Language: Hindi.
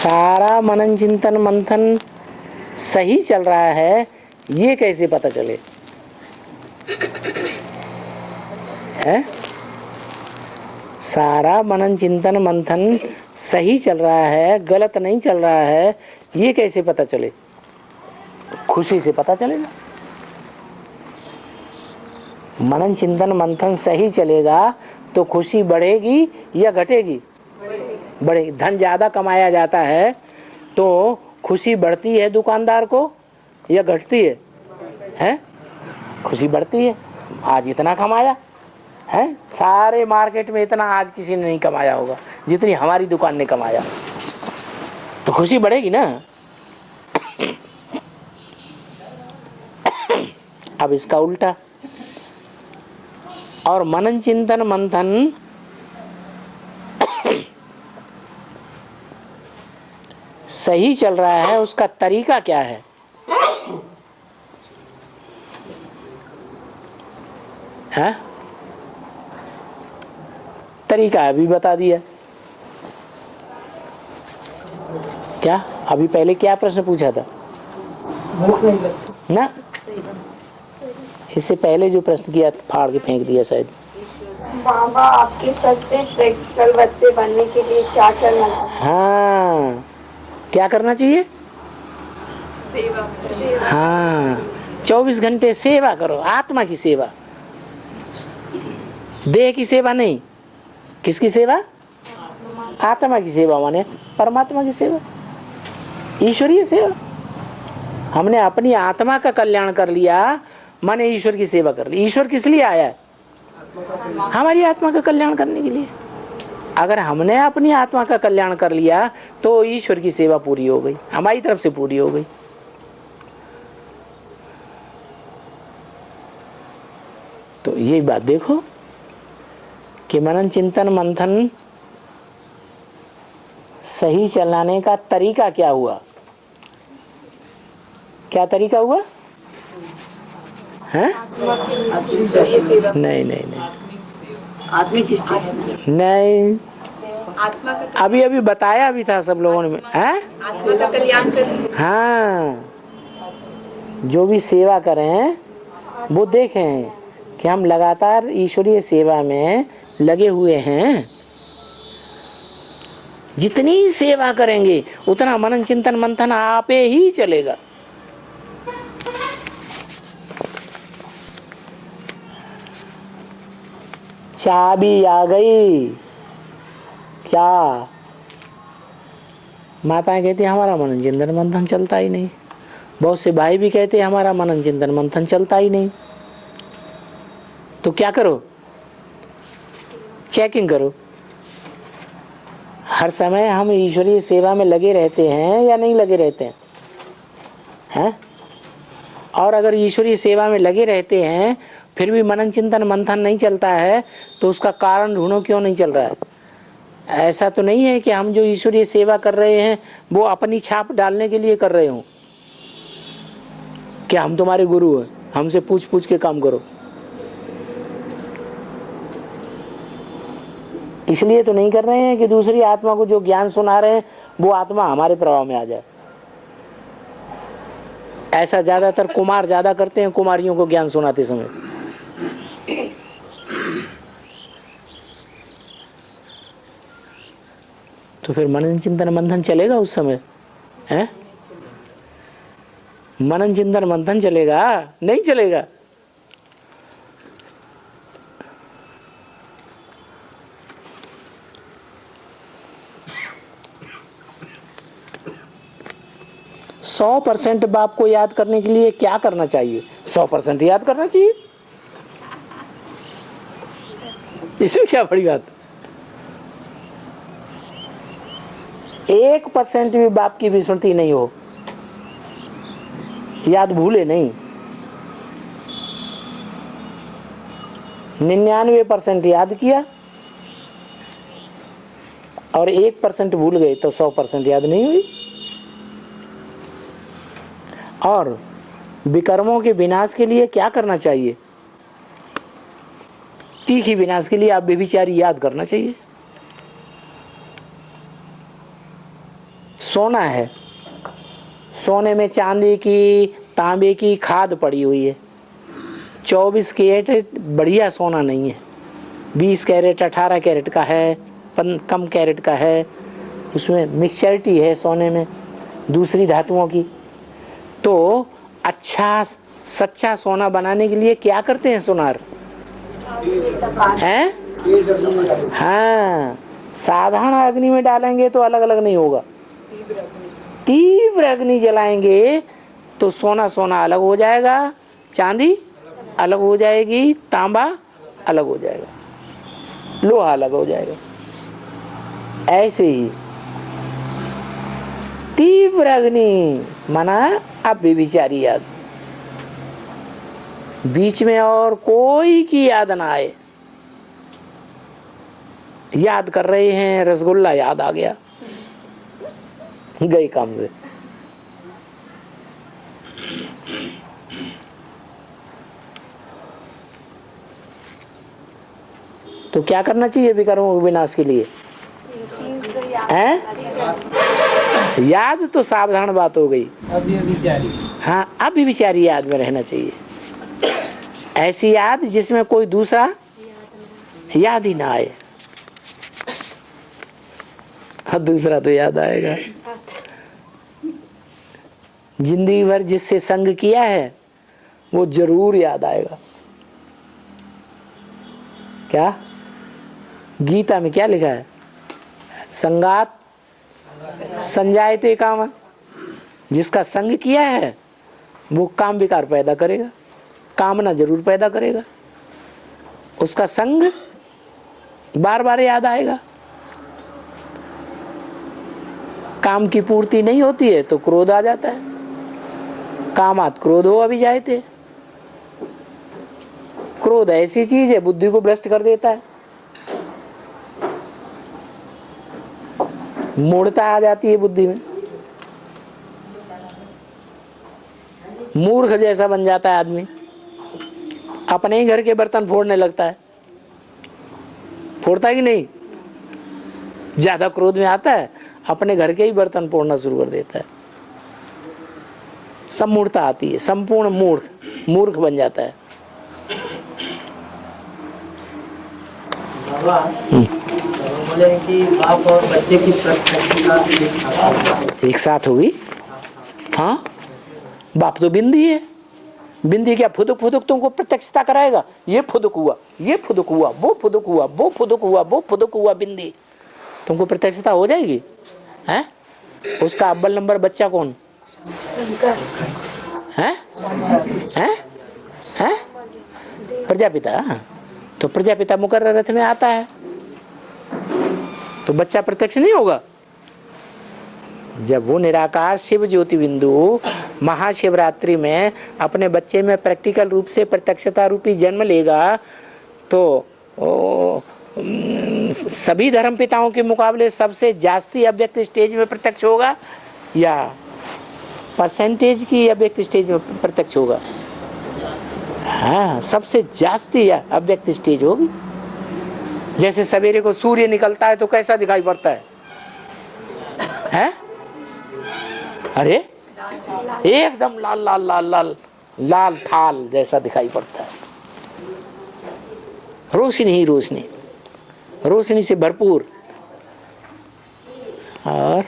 सारा मनन चिंतन मंथन सही चल रहा है, ये कैसे पता चले? है सारा मनन चिंतन मंथन सही चल रहा है, गलत नहीं चल रहा है, ये कैसे पता चले? खुशी से पता चलेगा। मनन चिंतन मंथन सही चलेगा तो खुशी बढ़ेगी या घटेगी? बढ़ेगी। धन ज्यादा कमाया जाता है तो खुशी बढ़ती है दुकानदार को या घटती है? हैं? खुशी बढ़ती है। आज इतना कमाया है, सारे मार्केट में इतना आज किसी ने नहीं कमाया होगा जितनी हमारी दुकान ने कमाया, तो खुशी बढ़ेगी ना। अब इसका उल्टा, और मनन चिंतन मंथन सही चल रहा है, उसका तरीका क्या है? है? तरीका अभी बता दिया। क्या अभी पहले क्या प्रश्न पूछा था ना? इससे पहले जो प्रश्न किया फाड़ के फेंक दिया शायद। बाबा, आपके सच्चे प्रैक्टिकल बच्चे बनने के लिए क्या करना चाहिए? हाँ, क्या करना चाहिए? सेवा। हाँ, 24 घंटे सेवा करो, आत्मा की सेवा, देह की सेवा नहीं। किसकी सेवा? आत्मा की सेवा, माने परमात्मा की सेवा, ईश्वरीय सेवा। हमने अपनी आत्मा का कल्याण कर लिया, माने ईश्वर की सेवा कर ली। ईश्वर किस लिए आया है? हमारी आत्मा का कल्याण करने के लिए। अगर हमने अपनी आत्मा का कल्याण कर लिया तो ईश्वर की सेवा पूरी हो गई, हमारी तरफ से पूरी हो गई। तो ये बात देखो कि मनन चिंतन मंथन सही चलाने का तरीका क्या हुआ? क्या तरीका हुआ? है? नहीं नहीं नहीं, नहीं, अभी अभी बताया भी था सब लोगों ने। है? आत्मा का कल्याण करें। हाँ, जो भी सेवा करें वो देखें कि हम लगातार ईश्वरीय सेवा में लगे हुए हैं। जितनी सेवा करेंगे उतना मनन चिंतन मंथन आपे ही चलेगा। चाबी आ गई। क्या? माताएं कहती हमारा मनन चिंतन मंथन चलता ही नहीं। बहुत से भाई भी कहते हमारा मनन चिंतन मंथन चलता ही नहीं। तो क्या करो? चेकिंग करो। हर समय हम ईश्वरीय सेवा में लगे रहते हैं या नहीं लगे रहते हैं? और अगर ईश्वरीय सेवा में लगे रहते हैं फिर भी मनन चिंतन मंथन नहीं चलता है तो उसका कारण ढूंढो, क्यों नहीं चल रहा है? ऐसा तो नहीं है कि हम जो ईश्वरीय सेवा कर रहे हैं वो अपनी छाप डालने के लिए कर रहे हो। क्या हम तुम्हारे गुरु हैं, हमसे पूछ पूछ के काम करो? इसलिए तो नहीं कर रहे हैं कि दूसरी आत्मा को जो ज्ञान सुना रहे हैं वो आत्मा हमारे प्रभाव में आ जाए। ऐसा ज्यादातर कुमार ज्यादा करते हैं कुमारियों को ज्ञान सुनाते समय। तो फिर मनन चिंतन मंथन चलेगा उस समय? है? मनन चिंतन मंथन चलेगा? नहीं चलेगा। 100% बाप को याद करने के लिए क्या करना चाहिए? 100% याद करना चाहिए। इसमें क्या बड़ी बात? 1% भी बाप की विस्मृति नहीं हो, याद भूले नहीं। 99% याद किया और 1% भूल गए तो 100% याद नहीं हुई। और विकर्मों के विनाश के लिए क्या करना चाहिए? तीखी विनाश के लिए आप व्यभिचारी याद करना चाहिए। सोना है, सोने में चांदी की तांबे की खाद पड़ी हुई है। 24 कैरेट बढ़िया सोना नहीं है, 20 कैरेट 18 कैरेट का है, कम कैरेट का है, उसमें मिक्सचरिटी है सोने में दूसरी धातुओं की। तो अच्छा सच्चा सोना बनाने के लिए क्या करते हैं सुनार हैं? हाँ, साधारण अग्नि में डालेंगे तो अलग अलग नहीं होगा, तीव्र अग्नि जलाएंगे तो सोना सोना अलग हो जाएगा, चांदी अलग हो जाएगी, तांबा अलग हो जाएगा, लोहा अलग हो जाएगा। ऐसे ही तीव्र अग्नि माना अब व्यभिचारी याद, बीच में और कोई की याद ना आए। याद कर रहे हैं रसगुल्ला, याद आ गया, गई काम से। तो क्या करना चाहिए विकर्मों के विनाश के लिए? हैं? याद तो सावधान बात हो गई। हाँ, अब भी विचारी याद में रहना चाहिए, ऐसी याद जिसमें कोई दूसरा याद ही ना आए। हाँ, दूसरा तो याद आएगा। जिंदगी भर जिससे संग किया है वो जरूर याद आएगा। क्या गीता में क्या लिखा है? संगात संजायते काम, जिसका संग किया है वो काम विकार पैदा करेगा, कामना जरूर पैदा करेगा, उसका संग बार बार याद आएगा। काम की पूर्ति नहीं होती है तो क्रोध आ जाता है, कामात क्रोधो अभिजायते। क्रोध ऐसी चीज है बुद्धि को भ्रष्ट कर देता है, मूढ़ता आ जाती है बुद्धि में, मूर्ख जैसा बन जाता है आदमी, अपने ही घर के बर्तन फोड़ने लगता है। फोड़ता है कि नहीं? ज्यादा क्रोध में आता है अपने घर के ही बर्तन फोड़ना शुरू कर देता है। सब मूर्खता आती है, संपूर्ण मूर्ख बन जाता है। बाबा बोले कि बाप और बच्चे की प्रत्यक्षता एक साथ होगी। हाँ, बाप तो बिंदी है, बिंदी क्या फुदुक फुदुक तुमको प्रत्यक्षता कराएगा? ये फुदुक हुआ, ये फुदुक हुआ, वो फुदुक हुआ, वो फुदुक हुआ, वो फुदुक हुआ, बिंदी तुमको प्रत्यक्षता हो जाएगी। हैं? उसका अव्वल नंबर बच्चा कौन है? हैं? हैं? प्रजापिता। तो प्रजापिता मुकर्रर रथ में आता है तो बच्चा प्रत्यक्ष नहीं होगा। जब वो निराकार शिव ज्योति बिंदु महाशिवरात्रि में अपने बच्चे में प्रैक्टिकल रूप से प्रत्यक्षता रूपी जन्म लेगा तो सभी धर्म पिताओं के मुकाबले सबसे जास्ती अव्यक्त स्टेज में प्रत्यक्ष होगा या परसेंटेज की अव्यक्त स्टेज में प्रत्यक्ष होगा? हाँ, सबसे जास्ती अव्यक्त स्टेज होगी। जैसे सवेरे को सूर्य निकलता है तो कैसा दिखाई पड़ता है? हैं? अरे एकदम लाल लाल लाल लाल लाल थाल जैसा दिखाई पड़ता है, रोशनी ही रोशनी, रोशनी से भरपूर। और